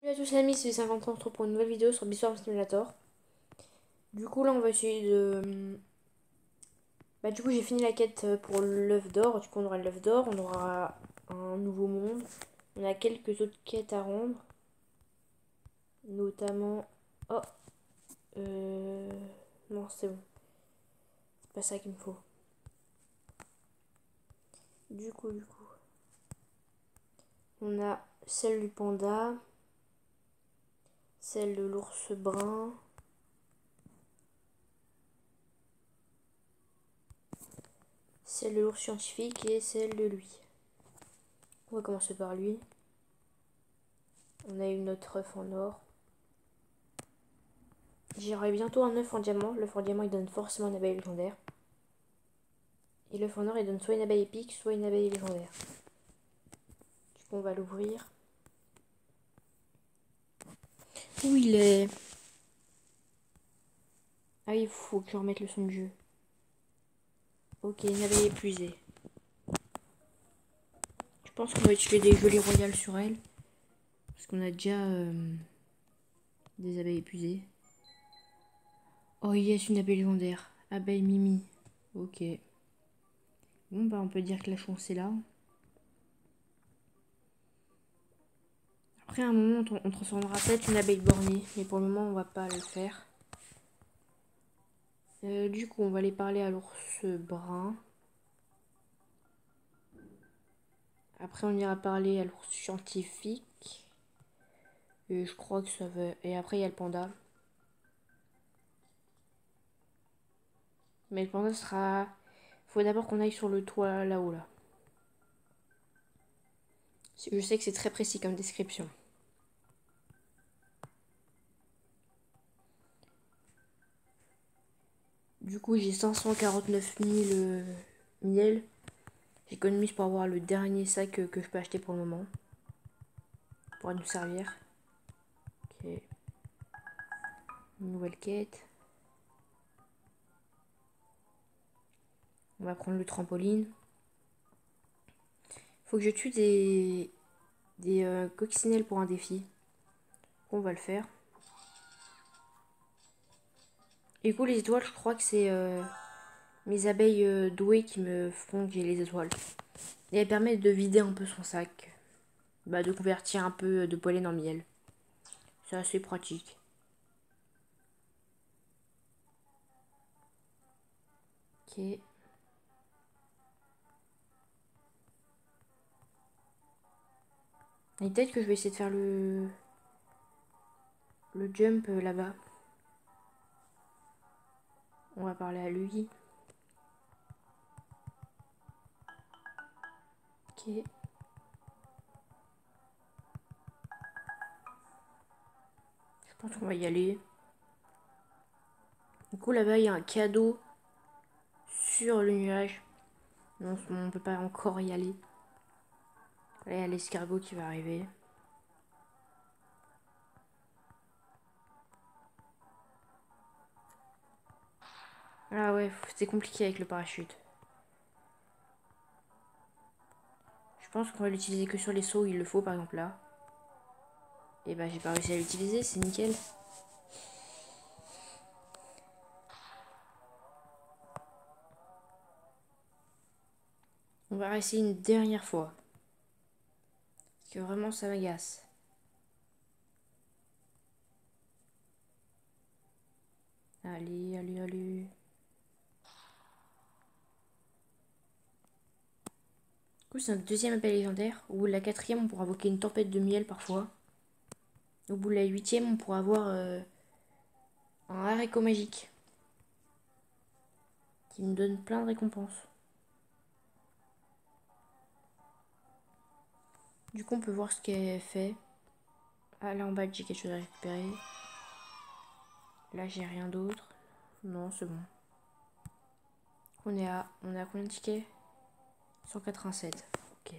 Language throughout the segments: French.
Salut à tous les amis, c'est 50 ans pour une nouvelle vidéo sur Beast Simulator. Du coup là on va essayer de... Bah du coup j'ai fini la quête pour l'œuf d'or. Du coup on aura l'œuf d'or, on aura un nouveau monde. On a quelques autres quêtes à rendre. Notamment... Oh non c'est bon. C'est pas ça qu'il me faut. Du coup on a celle du panda. Celle de l'ours brun. Celle de l'ours scientifique et celle de lui. On va commencer par lui. On a une autre œuf en or. J'aurai bientôt un œuf en diamant. L'œuf en diamant il donne forcément une abeille légendaire. Et l'œuf en or il donne soit une abeille épique, soit une abeille légendaire. Du coup on va l'ouvrir. Où il est? Ah oui, il faut que je remette le son de jeu. Ok, une abeille épuisée. Je pense qu'on va tuer des jolies royales sur elle. Parce qu'on a déjà des abeilles épuisées. Oh yes, une abeille légendaire. Abeille Mimi. Ok. Bon bah on peut dire que la chance est là. Après à un moment on transformera peut-être une abeille bornée. Mais pour le moment on va pas le faire. Du coup on va aller parler à l'ours brun. Après on ira parler à l'ours scientifique. Et je crois que ça va... Et après il y a le panda. Mais le panda sera... Faut d'abord qu'on aille sur le toit là-haut là. Je sais que c'est très précis comme description. Du coup j'ai 549 000 miel. J'économise pour avoir le dernier sac que je peux acheter pour le moment. Pour nous servir. Ok. Une nouvelle quête. On va prendre le trampoline. Faut que je tue des coccinelles pour un défi. On va le faire. Et du coup les étoiles je crois que c'est mes abeilles douées qui me font que j'ai les étoiles. Et elles permettent de vider un peu son sac. Bah, de convertir un peu de pollen en miel. C'est assez pratique. Ok. Et peut-être que je vais essayer de faire le jump là-bas. On va parler à lui. Ok. Je pense qu'on va y aller. Du coup là-bas il y a un cadeau sur le nuage. Non, on peut pas encore y aller. Là il y a l'escargot qui va arriver. Ah ouais, c'est compliqué avec le parachute. Je pense qu'on va l'utiliser que sur les sauts où il le faut, par exemple là. Et bah j'ai pas réussi à l'utiliser, c'est nickel. On va essayer une dernière fois. Parce que vraiment ça m'agace. Allez, allez, allez. Du coup, c'est notre deuxième appel légendaire. Au bout de la quatrième, on pourra invoquer une tempête de miel parfois. Au bout de la huitième, on pourra avoir un haricot magique. Qui nous donne plein de récompenses. Du coup, on peut voir ce qu'elle fait. Ah, là en bas, j'ai quelque chose à récupérer. Là, j'ai rien d'autre. Non, c'est bon. On est à combien de tickets? 187. Ok.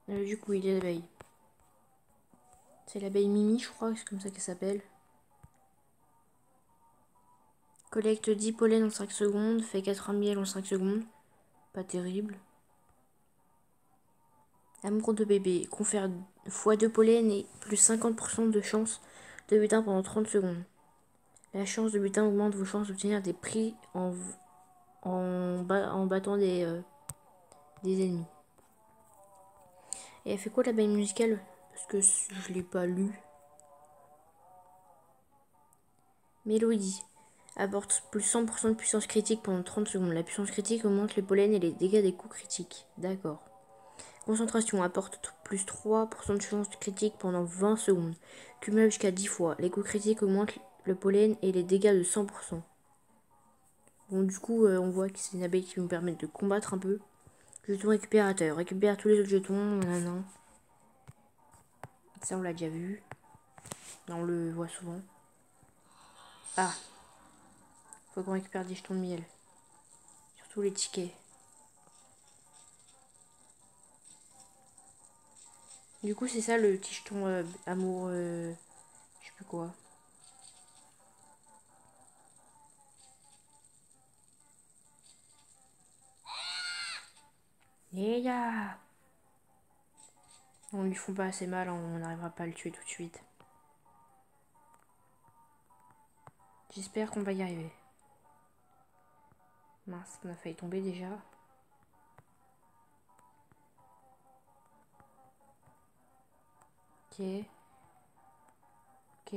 Du coup, il y a l'abeille. C'est l'abeille Mimi, je crois, c'est comme ça qu'elle s'appelle. Collecte 10 pollen en 5 secondes, fait 80 miel en 5 secondes. Pas terrible. Amour de bébé. Confère x2 pollen et plus 50% de chance de butin pendant 30 secondes. La chance de butin augmente vos chances d'obtenir des prix en battant des ennemis. Et elle fait quoi l'abeille musicale? Parce que je l'ai pas lu. Mélodie. Apporte plus 100% de puissance critique pendant 30 secondes. La puissance critique augmente les pollens et les dégâts des coups critiques. D'accord. Concentration. Apporte plus 3% de chance critique pendant 20 secondes. Cumulable jusqu'à 10 fois. Les coups critiques augmentent le pollen et les dégâts de 100%. Bon, du coup, on voit que c'est une abeille qui nous permet de combattre un peu. Jeton récupérateur. Récupère tous les autres jetons. Nanana. Ça, on l'a déjà vu. Là, on le voit souvent. Ah. Faut qu'on récupère des jetons de miel. Surtout les tickets. Du coup, c'est ça le petit jeton amour. Je sais plus quoi. Les gars! On lui font pas assez mal, on n'arrivera pas à le tuer tout de suite. J'espère qu'on va y arriver. Mince, on a failli tomber déjà. Ok. Ok.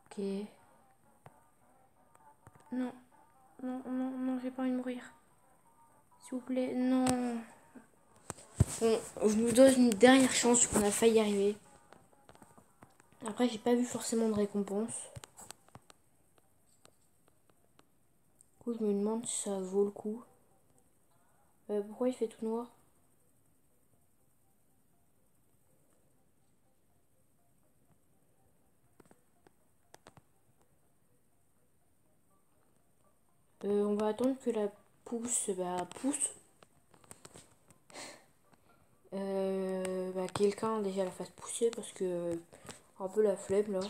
Ok. Non. Non, non, non, j'ai pas envie de mourir. S'il vous plaît, non. Bon, je nous donne une dernière chance qu'on a failli y arriver. Après, j'ai pas vu forcément de récompense. Du coup, je me demande si ça vaut le coup. Pourquoi il fait tout noir? On va attendre que la pousse pousse. Quelqu'un déjà la fasse pousser parce que un peu la flemme là.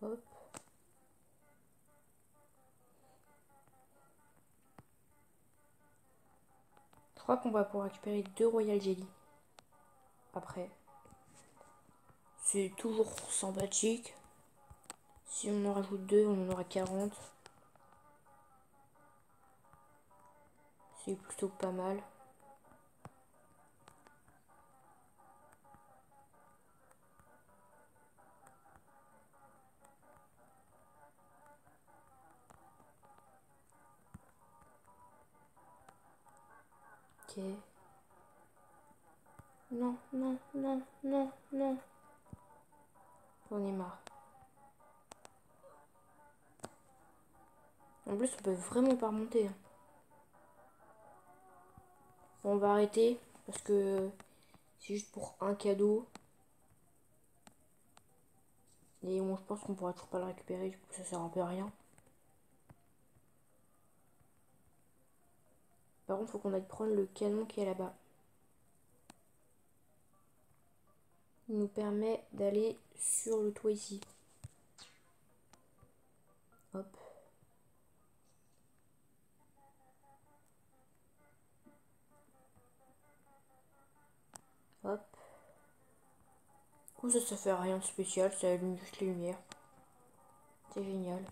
Hop. Je crois qu'on va pouvoir récupérer 2 Royal Jelly. Après. C'est toujours sympathique. Si on en rajoute 2, on en aura 40. C'est plutôt pas mal. Ok. Non, non, non, non, non. J'en ai marre. En plus, on peut vraiment pas remonter. Bon, on va arrêter parce que c'est juste pour un cadeau. Et bon, je pense qu'on pourra toujours pas le récupérer, du coup ça sert un peu à rien. Par contre, faut qu'on aille prendre le canon qui est là-bas. Il nous permet d'aller sur le toit ici. Hop. Hop. Du coup, ça fait rien de spécial, ça allume juste les lumières. C'est génial.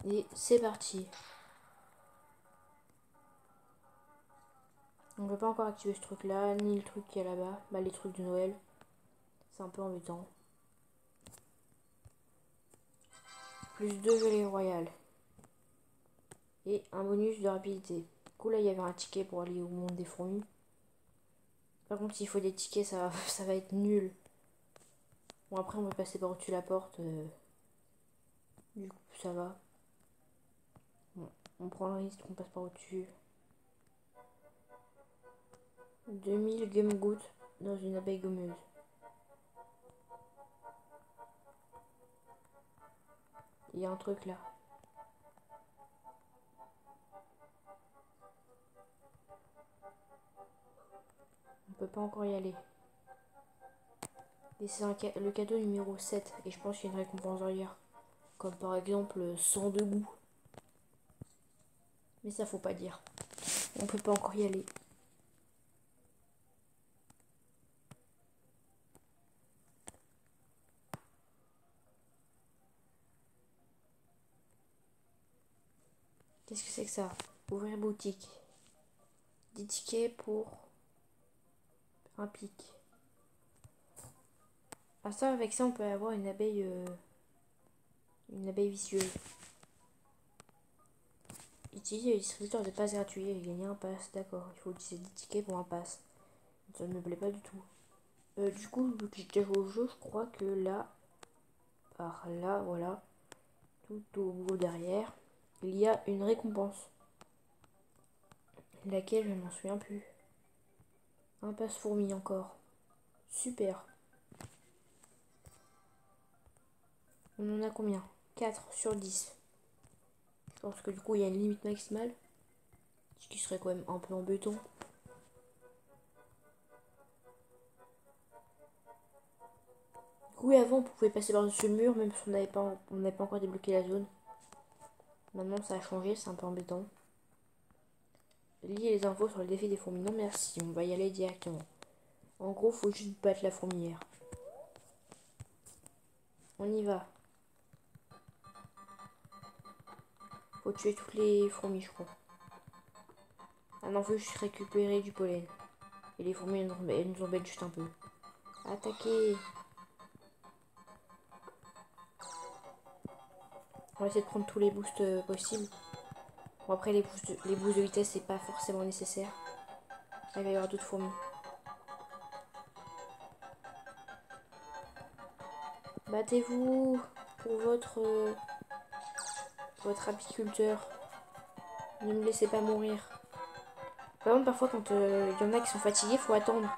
Et c'est parti. On ne peut pas encore activer ce truc là, ni le truc qui est là-bas. Bah les trucs de Noël. C'est un peu embêtant. Plus 2 gelées royales. Et un bonus de rapidité. Du coup là il y avait un ticket pour aller au monde des fourmis. Par contre s'il faut des tickets ça, ça va être nul. Bon après on va passer par-dessus la porte. Du coup ça va. Bon, on prend le risque, on passe par-dessus. 2000 gum-gouttes dans une abeille gommeuse. Il y a un truc là. On peut pas encore y aller. Et c'est le cadeau numéro 7. Et je pense qu'il y a une récompense derrière. Comme par exemple 100 de goût. Mais ça, faut pas dire. On peut pas encore y aller. Qu'est-ce que c'est que ça? Ouvrir boutique. 10 tickets pour un pic. Ah ça, avec ça, on peut avoir une abeille vicieuse. Utiliser le distributeur de passe gratuit et gagner un pass. D'accord, il faut utiliser 10 tickets pour un pass. Ça ne me plaît pas du tout. Du coup, vu que j'ai déjà joué au jeu, je crois que là, par là, voilà, tout au bout derrière, il y a une récompense. Laquelle je ne m'en souviens plus. Un passe fourmi encore. Super. On en a combien? 4 sur 10. Je pense que du coup il y a une limite maximale. Ce qui serait quand même un peu embêtant. Oui, avant on pouvait passer par-dessus le mur même si on n'avait pas encore débloqué la zone. Maintenant ça a changé, c'est un peu embêtant. Liez les infos sur le défi des fourmis. Non merci, on va y aller directement. En gros, faut juste battre la fourmilière. On y va. Faut tuer toutes les fourmis, je crois. Ah non, faut juste récupérer du pollen. Et les fourmis, elles nous embêtent juste un peu. Attaquer. On va essayer de prendre tous les boosts possibles. Bon, après, les boosts de vitesse, c'est pas forcément nécessaire. Il va y avoir d'autres fourmis. Battez-vous pour votre apiculteur. Ne me laissez pas mourir. Par exemple, parfois, quand il y en a qui sont fatigués, faut attendre.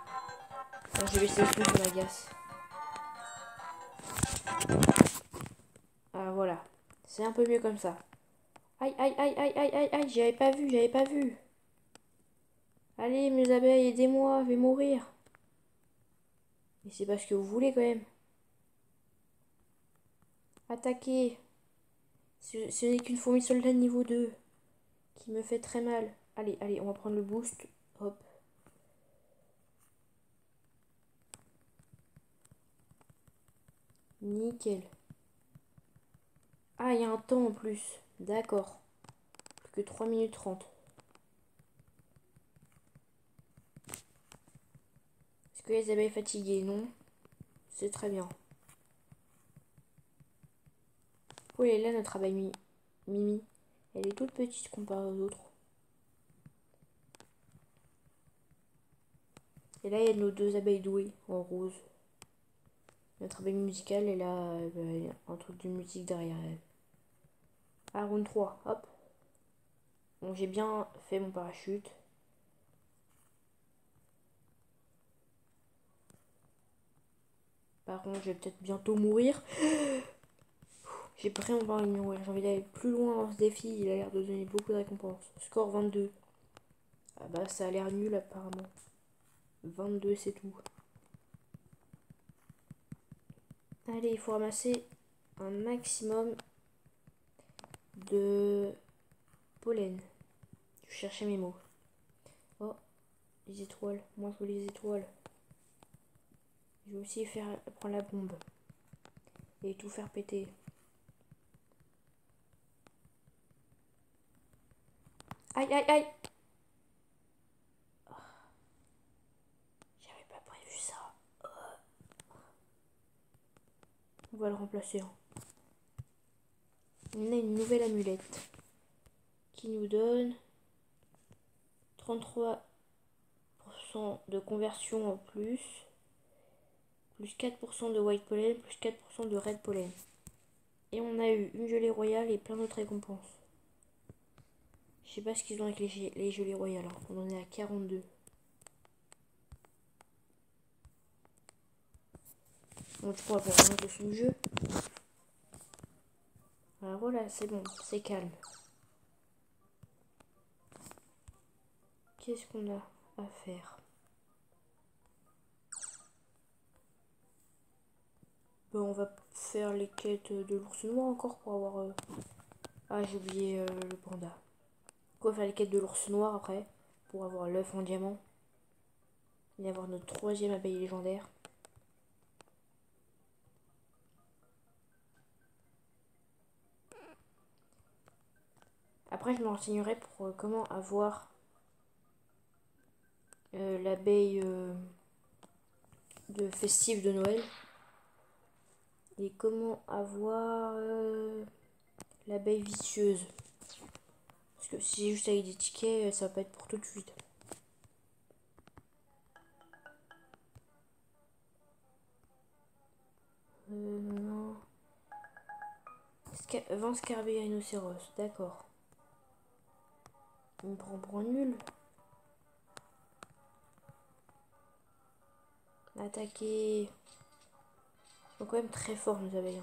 Alors, je vais essayer de ça m'agace. Ah, voilà. C'est un peu mieux comme ça. Aïe, aïe, aïe, aïe, aïe, aïe, aïe, j'avais pas vu, j'avais pas vu. Allez, mes abeilles, aidez-moi, je vais mourir. Mais c'est pas ce que vous voulez quand même. Attaquez. Ce n'est qu'une fourmi soldat niveau 2 qui me fait très mal. Allez, allez, on va prendre le boost. Hop. Nickel. Ah, il y a un temps en plus. D'accord. Plus que 3 minutes 30. Est-ce que les abeilles fatiguées? Non. C'est très bien. Oh, elle est là, notre abeille Mimi. Elle est toute petite comparée aux autres. Et là, il y a nos deux abeilles douées en rose. Notre abeille musicale, elle a un truc de musique derrière elle. Ah, round 3. Hop. Bon, j'ai bien fait mon parachute. Par contre, je vais peut-être bientôt mourir. J'ai vraiment pas envie de mourir. J'ai envie d'aller plus loin dans ce défi. Il a l'air de donner beaucoup de récompenses. Score 22. Ah bah, ça a l'air nul apparemment. 22, c'est tout. Allez, il faut ramasser un maximum de pollen. Je cherchais mes mots. Oh, les étoiles. Moi, je veux les étoiles. Je vais aussi prendre la bombe. Et tout faire péter. Aïe, aïe, aïe! J'avais pas prévu ça. On va le remplacer. Hein. On a une nouvelle amulette qui nous donne 33% de conversion en plus 4% de white pollen, plus 4% de red pollen. Et on a eu une gelée royale et plein d'autres récompenses. Je sais pas ce qu'ils ont avec les gelées royales. Hein. On en est à 42. Bon, du coup, on va faire un son de jeu. Alors voilà, c'est bon, c'est calme. Qu'est-ce qu'on a à faire? Bon, on va faire les quêtes de l'ours noir encore pour avoir... Ah, j'ai oublié le panda. coup, on va faire les quêtes de l'ours noir après. Pour avoir l'œuf en diamant. Et avoir notre 3e abeille légendaire. Après, je me renseignerai pour comment avoir l'abeille de festive de Noël. Et comment avoir l'abeille vicieuse. Parce que si c'est juste avec des tickets, ça va pas être pour tout de suite. Non. 20 scarabées rhinocéros, d'accord. Il me prend pour un nul. Attaquer. Ils sont quand même très forts nos abeilles.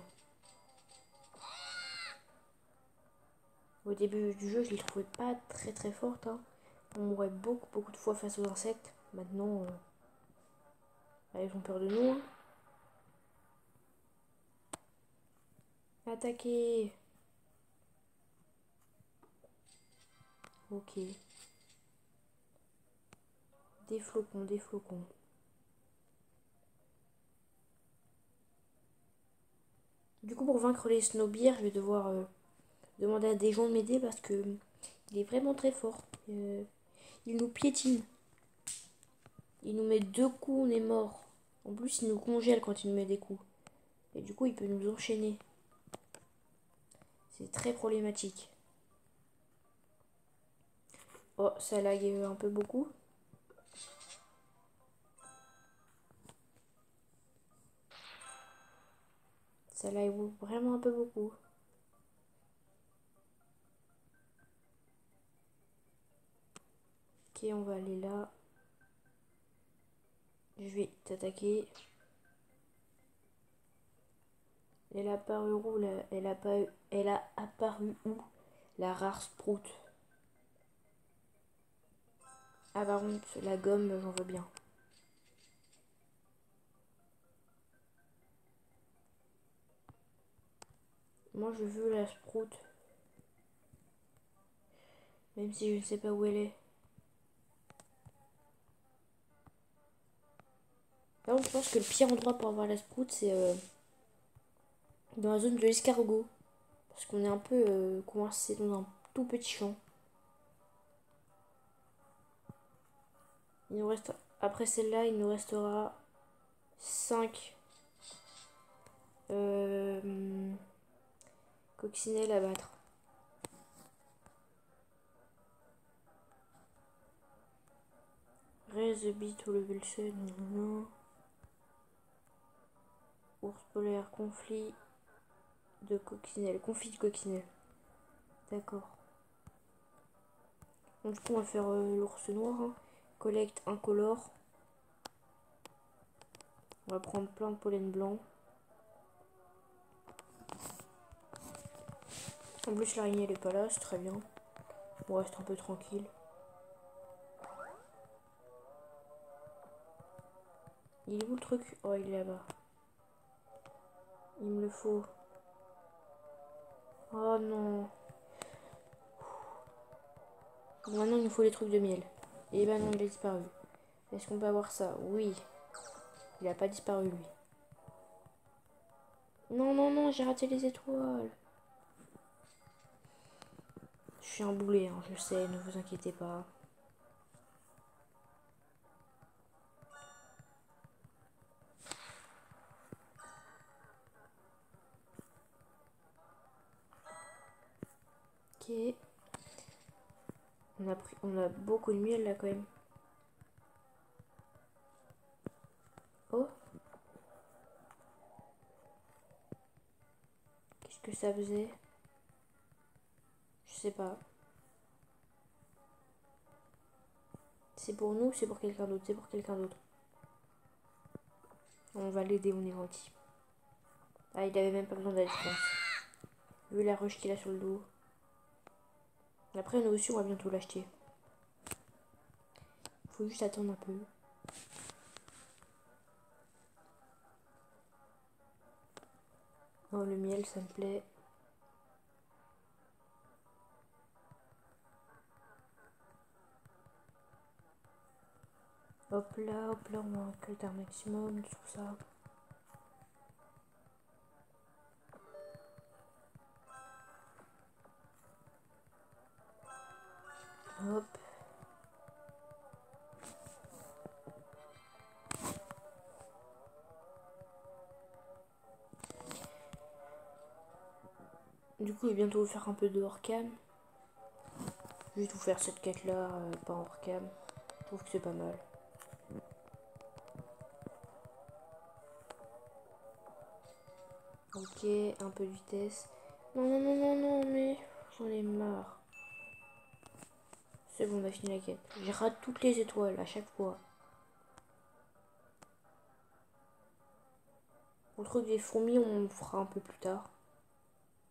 Au début du jeu, je les trouvais pas très fortes. Hein. On mourait beaucoup de fois face aux insectes. Maintenant, elles ont peur de nous. Hein. Attaquer. Ok. Des flocons, des flocons. Du coup, pour vaincre les snowbeers, je vais devoir demander à des gens de m'aider parce que il est vraiment très fort. Il nous piétine. Il nous met 2 coups, on est mort. En plus, il nous congèle quand il nous met des coups. Et du coup, il peut nous enchaîner. C'est très problématique. Oh, ça lag un peu beaucoup. Ça lag vraiment un peu beaucoup. Ok, on va aller là. Je vais t'attaquer. Elle a apparu où là. Elle a apparu où? La rare sprout. Ah par contre, la gomme, j'en veux bien. Moi, je veux la sprout. Même si je ne sais pas où elle est. Là, je pense que le pire endroit pour avoir la sprout, c'est dans la zone de l'escargot. Parce qu'on est un peu coincé dans un tout petit champ. Il nous reste, après celle-là, il nous restera 5 coccinelles à battre. Raise the beat ou level 7, non. Ours polaire, conflit de coccinelle. Conflit de coccinelle. D'accord. Donc, du coup, on va faire l'ours noir. Hein. Collecte incolore. On va prendre plein de pollen blanc. En plus, l'araignée, elle est pas là, c'est très bien. On reste un peu tranquille. Il est où le truc? Oh, il est là-bas. Il me le faut. Oh non. Maintenant, il nous faut les trucs de miel. Et ben non, il a disparu. Est-ce qu'on peut avoir ça? Oui. Il a pas disparu, lui. Non, non, non, j'ai raté les étoiles. Je suis un boulet, hein, je sais, ne vous inquiétez pas. Ok. On a beaucoup de miel là quand même. Oh. Qu'est-ce que ça faisait? Je sais pas. C'est pour nous ou c'est pour quelqu'un d'autre? C'est pour quelqu'un d'autre. On va l'aider, on est gentil. Ah, il avait même pas besoin d'aller, je pense. Vu la ruche qu'il a sur le dos. Après, nous aussi, on va bientôt l'acheter. Faut juste attendre un peu. Oh, le miel, ça me plaît. Hop là, on va récolter un maximum de tout ça. Hop. Du coup, je vais bientôt vous faire un peu de hors-cam. Je vais tout faire cette quête là, pas en hors-cam. Je trouve que c'est pas mal. Ok, un peu de vitesse. Non, non, non, non, non, mais j'en ai marre. C'est bon, on a fini la quête. J'ai rate toutes les étoiles à chaque fois. Le truc des fourmis, on le fera un peu plus tard.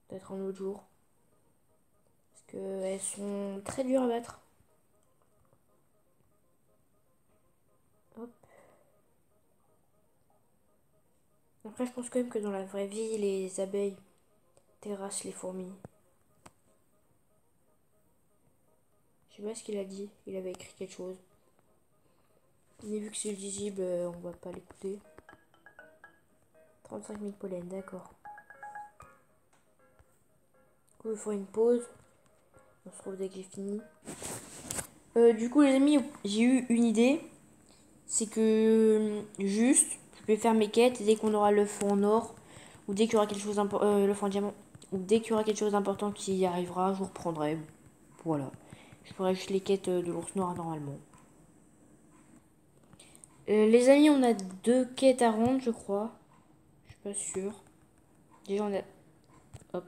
Peut-être un autre jour. Parce qu'elles sont très dures à battre. Hop. Après, je pense quand même que dans la vraie vie, les abeilles terrassent les fourmis. Je sais pas ce qu'il a dit. Il avait écrit quelque chose. Mais vu que c'est lisible, on va pas l'écouter. 35 000 pollen, d'accord. Du coup, il faut une pause. On se retrouve dès que j'ai fini. Du coup, les amis, j'ai eu une idée. C'est que juste, je vais faire mes quêtes et dès qu'on aura le fond en or, ou dès qu'il y aura quelque chose le fond en diamant, ou dès qu'il y aura quelque chose d'important qui y arrivera, je vous reprendrai. Voilà. Je ferai juste les quêtes de l'ours noir normalement. Les amis, on a 2 quêtes à rendre, je crois. Je suis pas sûre. Déjà, on a. Hop.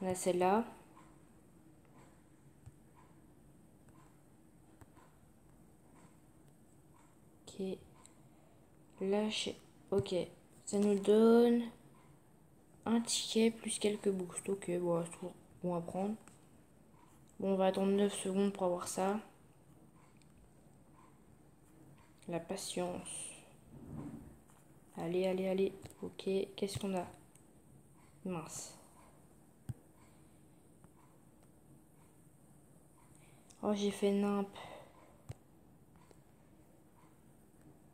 On a celle-là. Ok. Là, ok. Ça nous donne un ticket plus quelques boosts. Ok, bon, c'est tout bon à prendre. Bon, on va attendre 9 secondes pour avoir ça. La patience. Allez, allez, allez. Ok, qu'est-ce qu'on a? Mince. Oh, j'ai fait nimp.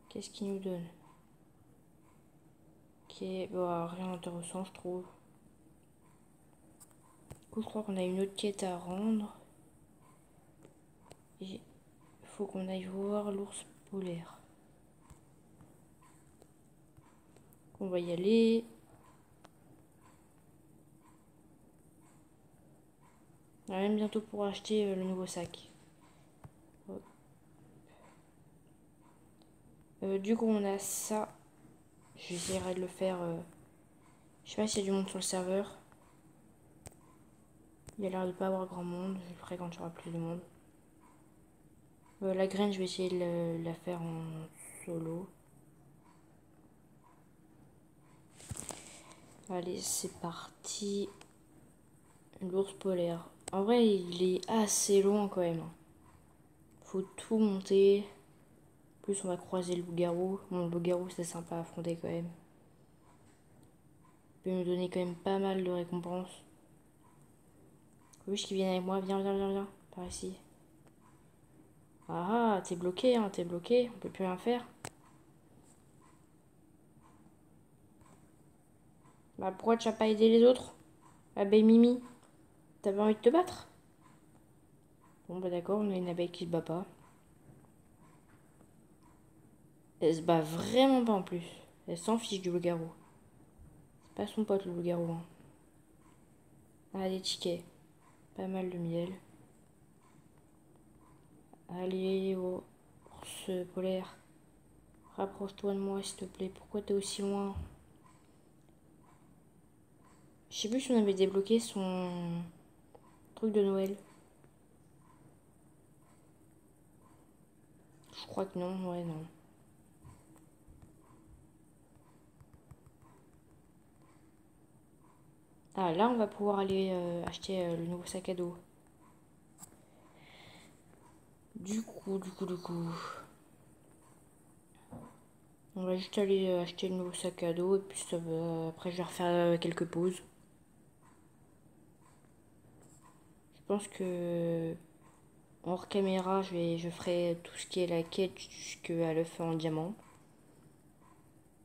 Qu'est-ce qu'il nous donne? Ok, bon, rien d'intéressant, je trouve. Du coup, je crois qu'on a une autre quête à rendre. Il faut qu'on aille voir l'ours polaire. On va y aller. On va même bientôt pour acheter le nouveau sac. Du coup, on a ça. J'essaierai de le faire. Je sais pas s'il y a du monde sur le serveur. Il y a l'air de pas avoir grand monde. Je le ferai quand il y aura plus de monde. La graine, je vais essayer de la faire en solo. Allez, c'est parti. L'ours polaire. En vrai, il est assez loin quand même. Faut tout monter. En plus, on va croiser le loup-garou. Bon, le loup-garou, c'est sympa à affronter quand même. Il peut nous donner quand même pas mal de récompenses. Oui, qui viennent avec moi. Viens, viens, viens, viens. Par ici. Ah, t'es bloqué, hein, t'es bloqué. On peut plus rien faire. Bah, pourquoi tu n'as pas aidé les autres? Ah, ben Mimi, t'avais envie de te battre? Bon, bah d'accord, on a une abeille qui se bat pas. Elle se bat vraiment pas en plus. Elle s'en fiche du loup-garou. C'est pas son pote le loup-garou. Hein. Ah, des tickets. Pas mal de miel. Allez, ours polaire. Rapproche-toi de moi, s'il te plaît. Pourquoi t'es aussi loin? Je sais plus si on avait débloqué son truc de Noël. Je crois que non, ouais, non. Ah, là, on va pouvoir aller acheter le nouveau sac à dos. Du coup. On va juste aller acheter le nouveau sac à dos et puis ça va... après je vais refaire quelques pauses. Je pense que hors caméra, je ferai tout ce qui est la quête jusqu'à l'œuf en diamant.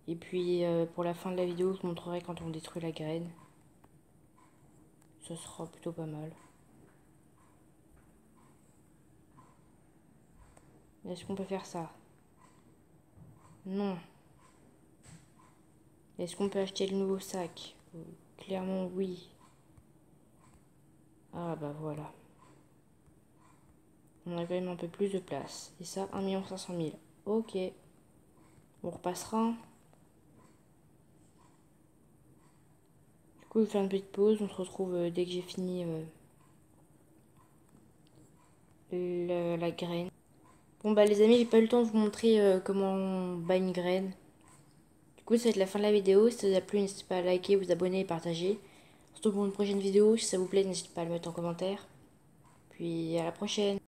Et puis pour la fin de la vidéo, je vous montrerai quand on détruit la graine. Ça sera plutôt pas mal. Est-ce qu'on peut faire ça? Non. Est-ce qu'on peut acheter le nouveau sac? Clairement oui. Ah bah voilà. On a quand même un peu plus de place. Et ça, 1 500 000. Ok. On repassera. Du coup, je vais faire une petite pause. On se retrouve dès que j'ai fini la graine. Bon bah les amis, j'ai pas eu le temps de vous montrer comment on bat une graine. Du coup, ça va être la fin de la vidéo. Si ça vous a plu, n'hésitez pas à liker, vous abonner et partager. Surtout pour une prochaine vidéo. Si ça vous plaît, n'hésitez pas à le mettre en commentaire. Puis à la prochaine.